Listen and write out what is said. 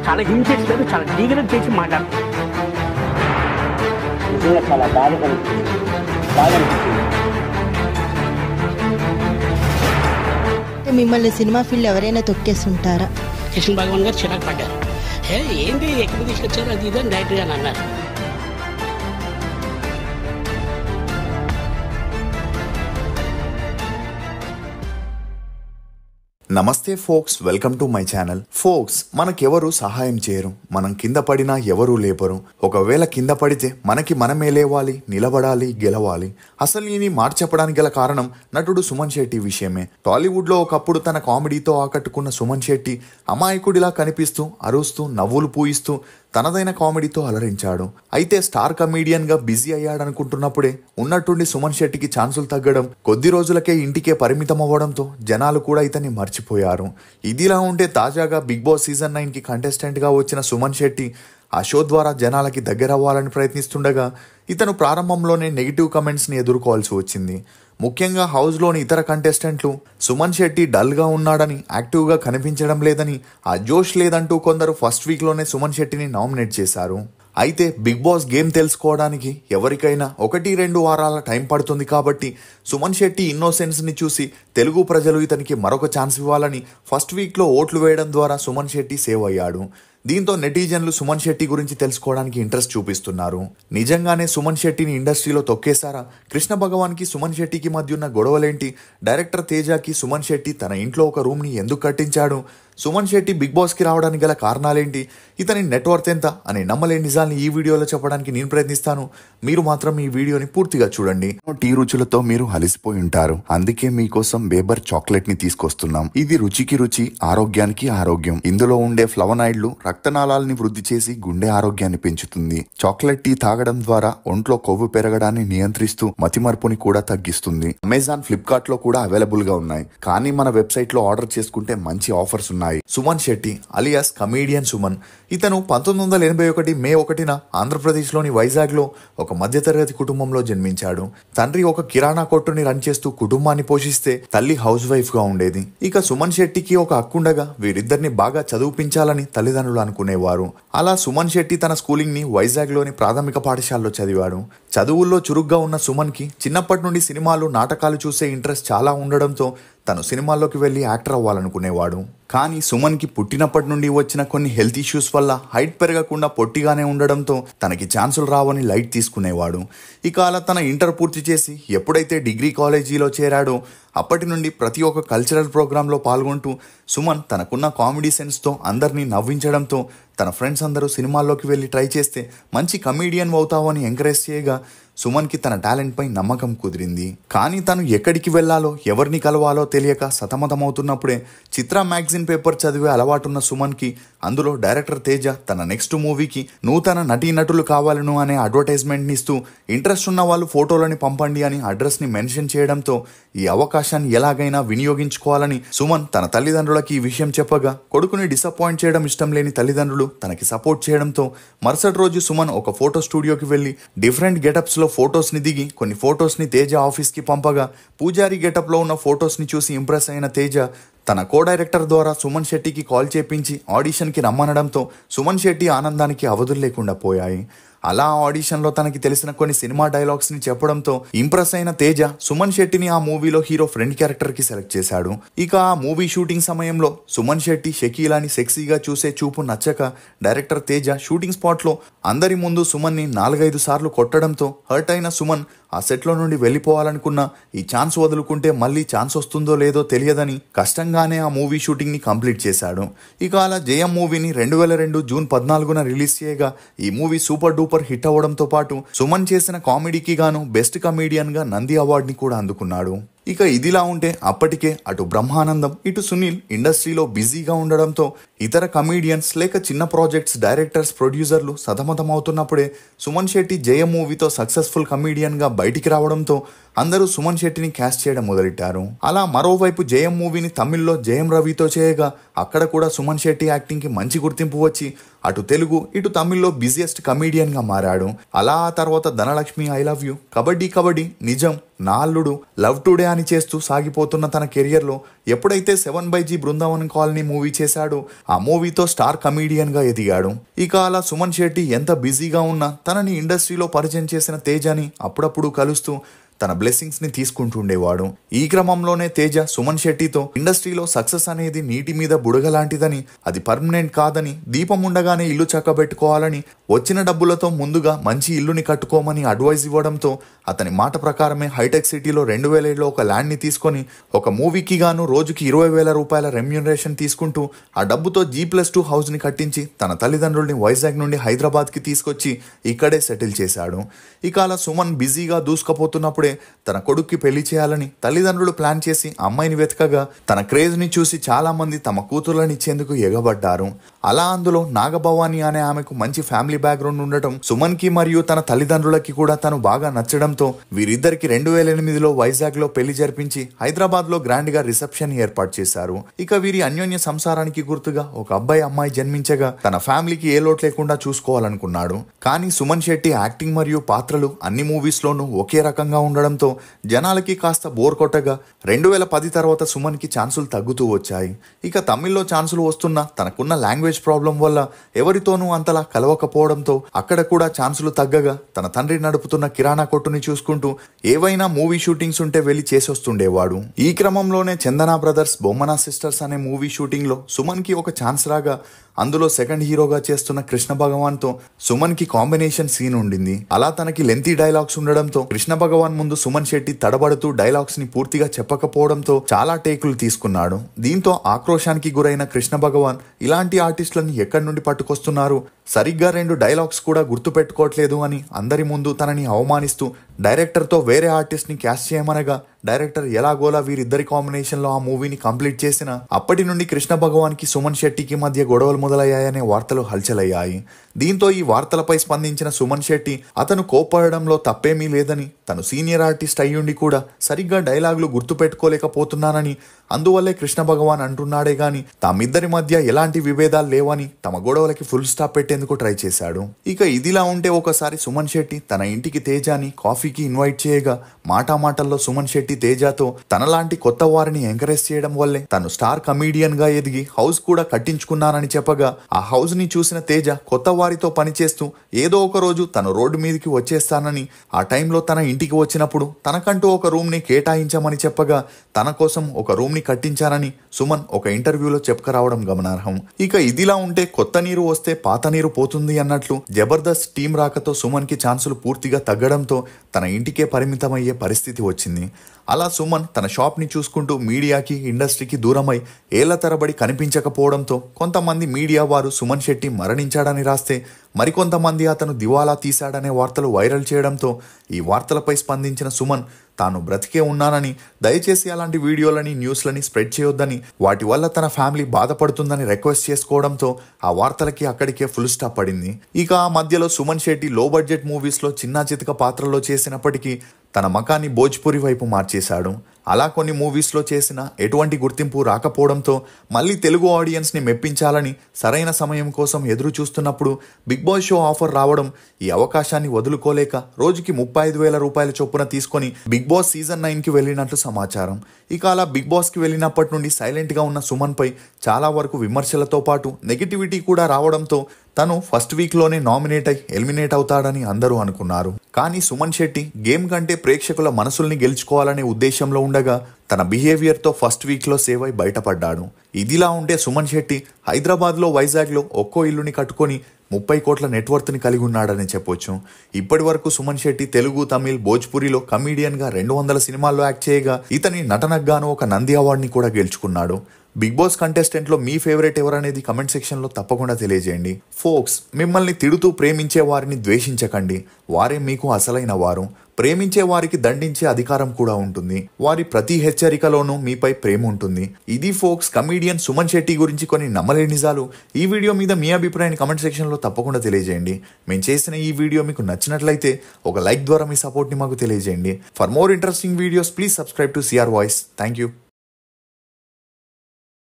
చాలా హింసించలేదు, చాలా డిగ్రేడ్ చేసి మాట్లాడుతుంది. నిజంగా చాలా బాగా అనిపించింది. మిమ్మల్ని సినిమా ఫీల్డ్ ఎవరైనా తొక్కేస్తుంటారా? కృష్ణ భగవాన్ గారు చిరాకు పడ్డారు. ఏంటి ఎక్కడ తీసుకొచ్చారు అది ఇదని డైరెక్ట్గా అన్నారు. నమస్తే folks, welcome to my channel. Folks, మనకెవరు సహాయం చేయరు, మనం కింద పడినా ఎవరూ లేపరు. ఒకవేళ కింద పడితే మనకి మనమే లేవాలి, నిలబడాలి, గెలవాలి. అసలు ఈ మాట చెప్పడానికి గల కారణం నటుడు సుమన్ శెట్టి విషయమే. టాలీవుడ్ లో ఒకప్పుడు తన కామెడీతో ఆకట్టుకున్న సుమన్ శెట్టి అమాయకుడిలా కనిపిస్తూ అరుస్తూ నవ్వులు పూయిస్తూ తనదైన కామెడీతో అలరించాడు. అయితే స్టార్ కమీడియన్ గా బిజీ అయ్యాడనుకుంటున్నప్పుడే ఉన్నట్టుండి సుమన్ శెట్టికి ఛాన్సులు తగ్గడం, కొద్ది రోజులకే ఇంటికే పరిమితం అవ్వడంతో జనాలు కూడా ఇతన్ని మర్చిపోయారు. ఇదిలా ఉంటే తాజాగా బిగ్ బాస్ సీజన్ 9 కి కంటెస్టెంట్ గా వచ్చిన సుమన్ శెట్టి ఆ షో ద్వారా జనాలకి దగ్గరవ్వాలని ప్రయత్నిస్తుండగా ఇతను ప్రారంభంలోనే నెగిటివ్ కమెంట్స్ ని ఎదుర్కోవాల్సి వచ్చింది. ముఖ్యంగా హౌస్లోని ఇతర కంటెస్టెంట్లు సుమన్ శెట్టి డల్గా ఉన్నాడని, యాక్టివ్గా కనిపించడం లేదని, ఆ జోష్ లేదంటూ కొందరు ఫస్ట్ వీక్లోనే సుమన్ శెట్టిని నామినేట్ చేశారు. అయితే బిగ్ బాస్ గేమ్ తెలుసుకోవడానికి ఎవరికైనా 1-2 వారాల టైం పడుతుంది కాబట్టి సుమన్ శెట్టి ఇన్నోసెన్స్ని చూసి తెలుగు ప్రజలు ఇతనికి మరొక ఛాన్స్ ఇవ్వాలని ఫస్ట్ వీక్లో ఓట్లు వేయడం ద్వారా సుమన్ శెట్టి సేవ్ అయ్యాడు. దీంతో నెటిజన్లు సుమన్ శెట్టి గురించి తెలుసుకోవడానికి ఇంట్రెస్ట్ చూపిస్తున్నారు. నిజంగానే సుమన్ శెట్టిని ఇండస్ట్రీలో తొక్కేశారా? కృష్ణ భగవాన్కి సుమన్ శెట్టికి మధ్య ఉన్న గొడవలేంటి? డైరెక్టర్ తేజకి సుమన్ శెట్టి తన ఇంట్లో ఒక రూమ్ని ఎందుకు కట్టించాడు? సుమన్ శెట్టి బిగ్ బాస్కి రావడానికి గల కారణాలేంటి? ఇతని నెట్వర్త్ ఎంత అనే నమ్మలేని నిజాల్ని ఈ వీడియోలో చెప్పడానికి నేను ప్రయత్నిస్తాను. మీరు మాత్రం ఈ వీడియోని పూర్తిగా చూడండి. టీ రుచులతో మీరు అలసిపోయి ఉంటారు, అందుకే మీకోసం బేబర్ చాక్లెట్ ని తీసుకొస్తున్నాం. ఇది రుచికి రుచి, ఆరోగ్యానికి ఆరోగ్యం. ఇందులో ఉండే ఫ్లవనాయిడ్లు రక్తనాళాలని వృద్ధి చేసి గుండె ఆరోగ్యాన్ని పెంచుతుంది. చాక్లెట్ టీ తాగడం ద్వారా ఒంట్లో కొవ్వు పెరగడాన్ని నియంత్రిస్తూ మతిమరుపుని కూడా తగ్గిస్తుంది. అమెజాన్, ఫ్లిప్కార్ట్ లో కూడా అవైలబుల్ గా ఉన్నాయి, కానీ మన వెబ్సైట్ లో ఆర్డర్ చేసుకుంటే మంచి ఆఫర్స్ ఉన్నాయి. Suman Shetty alias comedian Suman. ఇతను 1981 మే 1న ఆంధ్రప్రదేశ్లోని వైజాగ్లో ఒక మధ్యతరగతి కుటుంబంలో జన్మించాడు. తండ్రి ఒక కిరాణా కొట్టుని రన్ చేస్తూ కుటుంబాన్ని పోషిస్తే తల్లి హౌస్ వైఫ్ గా ఉండేది. ఇక సుమన్ శెట్టికి ఒక అక్కుండగా వీరిద్దరిని బాగా చదివించాలని తల్లిదండ్రులు అనుకునేవారు. అలా సుమన్ శెట్టి తన స్కూలింగ్ ని వైజాగ్లోని ప్రాథమిక పాఠశాలలో చదివాడు. చదువుల్లో చురుగ్గా ఉన్న సుమన్ కి చిన్నప్పటి నుండి సినిమాలు, నాటకాలు చూసే ఇంట్రెస్ట్ చాలా ఉండడంతో తను సినిమాల్లోకి వెళ్లి యాక్టర్ అవ్వాలనుకునేవాడు. కానీ సుమన్ కి పుట్టినప్పటి నుండి వచ్చిన కొన్ని హెల్త్ ఇష్యూస్ వల్ల హైట్ పెరగకుండా పొట్టిగానే ఉండడంతో తనకి ఛాన్సులు రావని లైట్ తీసుకునేవాడు. ఇక అలా తన ఇంటర్ పూర్తి చేసి ఎప్పుడైతే డిగ్రీ కాలేజీలో చేరాడో అప్పటి నుండి ప్రతి ఒక్క కల్చరల్ ప్రోగ్రాంలో పాల్గొంటూ సుమన్ తనకున్న కామెడీ సెన్స్తో అందరినీ నవ్వించడంతో తన ఫ్రెండ్స్ అందరూ సినిమాల్లోకి వెళ్ళి ట్రై చేస్తే మంచి కమీడియన్ అవుతావని ఎంకరేజ్ చేయగా సుమన్కి తన టాలెంట్ పై నమ్మకం కుదిరింది. కానీ తను ఎక్కడికి వెళ్లాలో, ఎవరిని కలవాలో తెలియక సతమతమవుతున్నప్పుడే చిత్ర మ్యాగజైన్ పేపర్ చదివే అలవాటున్న సుమన్కి అందులో డైరెక్టర్ తేజ తన నెక్స్ట్ మూవీకి నూతన నటీనటులు కావాలను అనే అడ్వర్టైజ్మెంట్ని ఇస్తూ ఇంట్రెస్ట్ ఉన్న వాళ్ళు ఫోటోలని పంపండి అని అడ్రస్ని మెన్షన్ చేయడంతో ఈ అవకాశాన్ని ఎలాగైనా వినియోగించుకోవాలని సుమన్ తన తల్లిదండ్రులకి ఈ విషయం చెప్పగా కొడుకుని డిసప్పాయింట్ చేయడం ఇష్టం లేని తల్లిదండ్రులు తనకి సపోర్ట్ చేయడంతో మరుసటి రోజు సుమన్ ఒక ఫోటో స్టూడియోకి వెళ్లి డిఫరెంట్ గెటప్స్ లో ఫొటోస్ ని దిగి కొన్ని ఫొటోస్ ని తేజ ఆఫీస్ కి పంపగా పూజారి గెటప్ లో ఉన్న ఫొటోస్ ని చూసి ఇంప్రెస్ అయిన తేజ తన కో డైరెక్టర్ ద్వారా సుమన్ శెట్టికి కాల్ చేపించి ఆడిషన్ కి రమ్మనడంతో సుమన్ శెట్టి ఆనందానికి అవధులు లేకుండా పోయాయి. అలా ఆడిషన్లో తనకి తెలిసిన కొన్ని సినిమా డైలాగ్స్ ని చెప్పడంతో ఇంప్రెస్ అయిన తేజ సుమన్ శెట్టిని ఆ మూవీలో హీరో ఫ్రెండ్ క్యారెక్టర్ కి సెలెక్ట్ చేశాడు. ఇక ఆ మూవీ షూటింగ్ సమయంలో సుమన్ శెట్టి షకీలాని సెక్సీగా చూసే చూపు నచ్చక డైరెక్టర్ తేజ షూటింగ్ స్పాట్ లో అందరి ముందు సుమన్ ని 4-5 సార్లు కొట్టడంతో హర్ట్ అయిన సుమన్ ఆ సెట్లో నుండి వెళ్ళిపోవాలనుకున్నా ఈ ఛాన్స్ వదులుకుంటే మళ్ళీ ఛాన్స్ వస్తుందో లేదో తెలియదని కష్టంగానే ఆ మూవీ షూటింగ్ ని కంప్లీట్ చేశాడు. ఇక అలా జయం మూవీని 2002 జూన్ 14న రిలీజ్ చేయగా ఈ మూవీ సూపర్ డూపర్ హిట్ అవ్వడంతో పాటు సుమన్ చేసిన కామెడీకి గాను బెస్ట్ కమీడియన్ గా నంది అవార్డుని కూడా అందుకున్నాడు. ఇక ఇదిలా ఉంటే అప్పటికే అటు బ్రహ్మానందం, ఇటు సునీల్ ఇండస్ట్రీలో బిజీగా ఉండడంతో ఇతర కమీడియన్స్ లేక చిన్న ప్రాజెక్ట్స్ డైరెక్టర్స్, ప్రొడ్యూసర్లు సతమతమవుతున్నప్పుడే సుమన్ శెట్టి జయ మూవీతో సక్సెస్ఫుల్ కమీడియన్ గా బయటికి రావడంతో అందరూ సుమన్ శెట్టిని క్యాస్ట్ చేయడం మొదలెట్టారు. అలా మరోవైపు జయం మూవీని తమిళ్లో జయం రవితో చేయగా అక్కడ కూడా సుమన్ శెట్టి యాక్టింగ్ కి మంచి గుర్తింపు వచ్చి అటు తెలుగు ఇటు తమిళ్లో బిజియెస్ట్ కమీడియన్ గా మారాడు. అలా ఆ తర్వాత Dhanalakshmi, I love you, kabaddi kabaddi, నిజం, నా అల్లుడు, లవ్ టుడే అని చేస్తూ సాగిపోతున్న తన కెరియర్ లో ఎప్పుడైతే 7/G బృందావనం కాలనీ మూవీ చేశాడో ఆ మూవీతో స్టార్ కమీడియన్ గా ఎదిగాడు. ఇక అలా సుమన్ శెట్టి ఎంత బిజీగా ఉన్నా తనని ఇండస్ట్రీలో పరిచయం చేసిన తేజని అప్పుడప్పుడు కలుస్తూ తన బ్లెస్సింగ్స్ ని తీసుకుంటుండేవాడు. ఈ క్రమంలోనే తేజ సుమన్ శెట్టితో ఇండస్ట్రీలో సక్సెస్ అనేది నీటి మీద బుడగ లాంటిదని, అది పర్మనెంట్ కాదని, దీపం ఉండగానే ఇల్లు చక్కబెట్టుకోవాలని, వచ్చిన డబ్బులతో ముందుగా మంచి ఇల్లుని కట్టుకోమని అడ్వైజ్ ఇవ్వడంతో అతని మాట ప్రకారమే హైటెక్ సిటీలో 2007లో ఒక ల్యాండ్ ని తీసుకొని ఒక మూవీకి గాను రోజుకి 20,000 రూపాయల రెమ్యూనరేషన్ తీసుకుంటూ ఆ డబ్బుతో G+2 హౌస్ ని కట్టించి తన తల్లిదండ్రుల్ని వైజాగ్ నుండి హైదరాబాద్ కి తీసుకొచ్చి ఇక్కడే సెటిల్ చేశాడు. ఇక అలా సుమన్ బిజీగా దూసుకుపోతున్నప్పుడే తన కొడుక్కి పెళ్లి చేయాలని తల్లిదండ్రులు ప్లాన్ చేసి అమ్మాయిని వెతకగా తన క్రేజ్ ని చూసి చాలా మంది తమ కూతుర్లను ఇచ్చేందుకు ఎగబడ్డారు. అలా అందులో నాగభవాని అనే ఆమెకు మంచి ఫ్యామిలీ బ్యాక్గ్రౌండ్ ఉండటం సుమన్ కి మరియు తన తల్లిదండ్రులకి కూడా తను బాగా నచ్చడంతో వీరిద్దరికి 2008లో వైజాగ్ లో పెళ్లి జరిపించి హైదరాబాద్ లో గ్రాండ్ గా రిసెప్షన్ ఏర్పాటు చేశారు. ఇక వీరి అన్యోన్య సంసారానికి గుర్తుగా ఒక అబ్బాయి అమ్మాయి జన్మించగా తన ఫ్యామిలీకి ఏ లోటు లేకుండా చూసుకోవాలనుకున్నాడు. కానీ సుమన్ శెట్టి యాక్టింగ్ మరియు పాత్రలు అన్ని మూవీస్ లోనూ ఒకే రకంగా ఉండడంతో జనాలకి కాస్త బోర్ కొట్టగా 2010 తర్వాత సుమన్ కి ఛాన్సులు తగ్గుతూ వచ్చాయి. ఇక తమిళ్లో ఛాన్సులు వస్తున్నా తనకున్న లాంగ్వేజ్ ప్రాబ్లం వల్ల ఎవరితోనూ అంతలా కలవకపోవడంతో అక్కడ కూడా ఛాన్సులు తగ్గగా తన తండ్రి నడుపుతున్న కిరాణా కొట్టుని చూసుకుంటూ ఏవైనా మూవీ షూటింగ్స్ ఉంటే వెళ్లి చేసొస్తుండేవాడు. ఈ క్రమంలోనే చందనా బ్రదర్స్ బొమ్మనా సిస్టర్స్ అనే మూవీ షూటింగ్ లో సుమన్ కి ఒక ఛాన్స్ రాగా అందులో సెకండ్ హీరోగా చేస్తున్న కృష్ణ భగవాన్ తో సుమన్ కి కాంబినేషన్ సీన్ ఉండింది. అలా తనకి లెంతీ డైలాగ్స్ ఉండడంతో కృష్ణ భగవాన్ ముందు సుమన్ శెట్టి తడబడుతూ డైలాగ్స్ ని పూర్తిగా చెప్పకపోవడంతో చాలా టేకులు తీసుకున్నాడు. దీంతో ఆక్రోశానికి గురైన కృష్ణ భగవాన్ ఇలాంటి ఆర్టిస్టులను ఎక్కడి నుండి పట్టుకొస్తున్నారు, సరిగ్గా 2 డైలాగ్స్ కూడా గుర్తు పెట్టుకోవట్లేదు అని అందరి ముందు తనని అవమానిస్తూ డైరెక్టర్ తో వేరే ఆర్టిస్ట్ ని క్యాస్ట్ చేయమనగా డైరెక్టర్ ఎలాగోలా వీరిద్దరి కాంబినేషన్ లో ఆ మూవీని కంప్లీట్ చేసిన అప్పటి నుండి కృష్ణ భగవాన్ కి సుమన్ శెట్టికి మధ్య గొడవలు మొదలయ్యాయనే వార్తలు హల్చలయ్యాయి. దీంతో ఈ వార్తలపై స్పందించిన సుమన్ శెట్టి అతను కోప్పడడంలో తప్పేమీ లేదని, తను సీనియర్ ఆర్టిస్ట్ అయ్యుండి కూడా సరిగ్గా డైలాగులు గుర్తు పెట్టుకోలేకపోతున్నానని, అందువల్లే కృష్ణ భగవాన్ అంటున్నాడే గాని తామిద్దరి మధ్య ఎలాంటి విభేదాలు లేవని తమ గొడవలకి ఫుల్ స్టాప్ పెట్టేందుకు ట్రై చేశాడు. ఇక ఇదిలా ఉంటే ఒకసారి సుమన్ శెట్టి తన ఇంటికి తేజాని కాఫీకి ఇన్వైట్ చేయగా మాటామాటల్లో సుమన్ శెట్టి తేజాతో తనలాంటి కొత్త వారిని ఎంకరేజ్ చేయడం వల్లే తను స్టార్ కమీడియన్ గా ఎదిగి హౌస్ కూడా కట్టించుకున్నానని చెప్పగా ఆ హౌస్ ని చూసిన తేజ కొత్త వారితో పనిచేస్తూ ఏదో ఒక రోజు తను రోడ్డు మీదకి వచ్చేస్తానని, ఆ టైంలో తన ఇంటికి వచ్చినప్పుడు తనకంటూ ఒక రూమ్ ని కేటాయించమని చెప్పగా తన కోసం ఒక రూమ్ ని కట్టించానని సుమన్ ఒక ఇంటర్వ్యూలో చెప్పుకురావడం గమనార్హం. ఇక ఇదిలా ఉంటే కొత్త నీరు వస్తే పాత నీరు పోతుంది అన్నట్లు జబర్దస్త్ టీం రాకతో సుమన్ కి ఛాన్సులు పూర్తిగా తగ్గడంతో తన ఇంటికే పరిమితమయ్యే పరిస్థితి వచ్చింది. అలా సుమన్ తన షాప్ ని చూసుకుంటూ మీడియాకి ఇండస్ట్రీకి దూరమై ఏళ్ల తరబడి కనిపించకపోవడంతో కొంతమంది మీడియా వారు సుమన్ శెట్టి మరణించాడని రాస్తే మరికొంతమంది అతను దివాలా తీశాడనే వార్తలు వైరల్ చేయడంతో ఈ వార్తలపై స్పందించిన సుమన్ తాను బ్రతికే ఉన్నానని, దయచేసి అలాంటి వీడియోలని న్యూస్లని స్ప్రెడ్ చేయొద్దని, వాటి వల్ల తన ఫ్యామిలీ బాధపడుతుందని రిక్వెస్ట్ చేసుకోవడంతో ఆ వార్తలకి అక్కడికే ఫుల్ స్టాప్ పడింది. ఇక ఆ మధ్యలో సుమన్ శెట్టి లో బడ్జెట్ మూవీస్ లో చిన్నా చితక పాత్రలో చేసినప్పటికీ తన మకాన్ని భోజ్పురి వైపు మార్చేశాడు. అలా కొన్ని మూవీస్లో చేసిన ఎటువంటి గుర్తింపు రాకపోవడంతో మళ్ళీ తెలుగు ఆడియన్స్ ని మెప్పించాలని సరైన సమయం కోసం ఎదురు చూస్తున్నప్పుడు బిగ్ బాస్ షో ఆఫర్ రావడం, ఈ అవకాశాన్ని వదులుకోలేక రోజుకి 35,000 రూపాయల చొప్పున తీసుకొని బిగ్ బాస్ సీజన్ 9కి వెళ్ళినట్లు సమాచారం. ఇక అలా బిగ్ బాస్ కి వెళ్ళినప్పటి నుండి సైలెంట్ గా ఉన్న సుమన్ పై చాలా వరకు విమర్శలతో పాటు నెగిటివిటీ కూడా రావడంతో తను ఫస్ట్ వీక్ లోనే నామినేట్ అయి ఎలిమినేట్ అవుతాడని అందరూ అనుకున్నారు. కానీ సుమన్ శెట్టి గేమ్ కంటే ప్రేక్షకుల మనసుల్ని గెలుచుకోవాలనే ఉద్దేశంలో ఉండగా తన బిహేవియర్ తో ఫస్ట్ వీక్ లో సేవ్ అయి బయటపడ్డాడు. ఇదిలా ఉంటే సుమన్ శెట్టి హైదరాబాద్ లో వైజాగ్ లో ఒక్కో ఇల్లుని కట్టుకొని 30 కోట్ల నెట్వర్త్ ని కలిగి ఉన్నాడని చెప్పొచ్చు. ఇప్పటి వరకు సుమన్ శెట్టి తెలుగు, తమిళ్, భోజ్పురిలో కమీడియన్ గా 200 సినిమాల్లో యాక్ట్ చేయగా ఇతని నటనకు గాను ఒక నంది అవార్డుని కూడా గెలుచుకున్నాడు. బిగ్ బాస్ కంటెస్టెంట్ లో మీ ఫేవరెట్ ఎవరనేది కమెంట్ సెక్షన్ లో తప్పకుండా తెలియజేయండి. ఫోక్స్, మిమ్మల్ని తిడుతూ ప్రేమించే వారిని ద్వేషించకండి. వారే మీకు అసలైన వారు. ప్రేమించే వారికి దండించే అధికారం కూడా ఉంటుంది. వారి ప్రతి హెచ్చరికలోనూ మీపై ప్రేమ ఉంటుంది. ఇది ఫోక్స్ కమీడియన్ సుమన్ శెట్టి గురించి కొన్ని నమ్మలేని నిజాలు. ఈ వీడియో మీద మీ అభిప్రాయాన్ని కమెంట్ సెక్షన్ లో తప్పకుండా తెలియజేయండి. మేము చేసిన ఈ వీడియో మీకు నచ్చినట్లయితే ఒక లైక్ ద్వారా మీ సపోర్ట్ ని మాకు తెలియజేయండి. For more interesting videos please subscribe to CR voice. Thank you.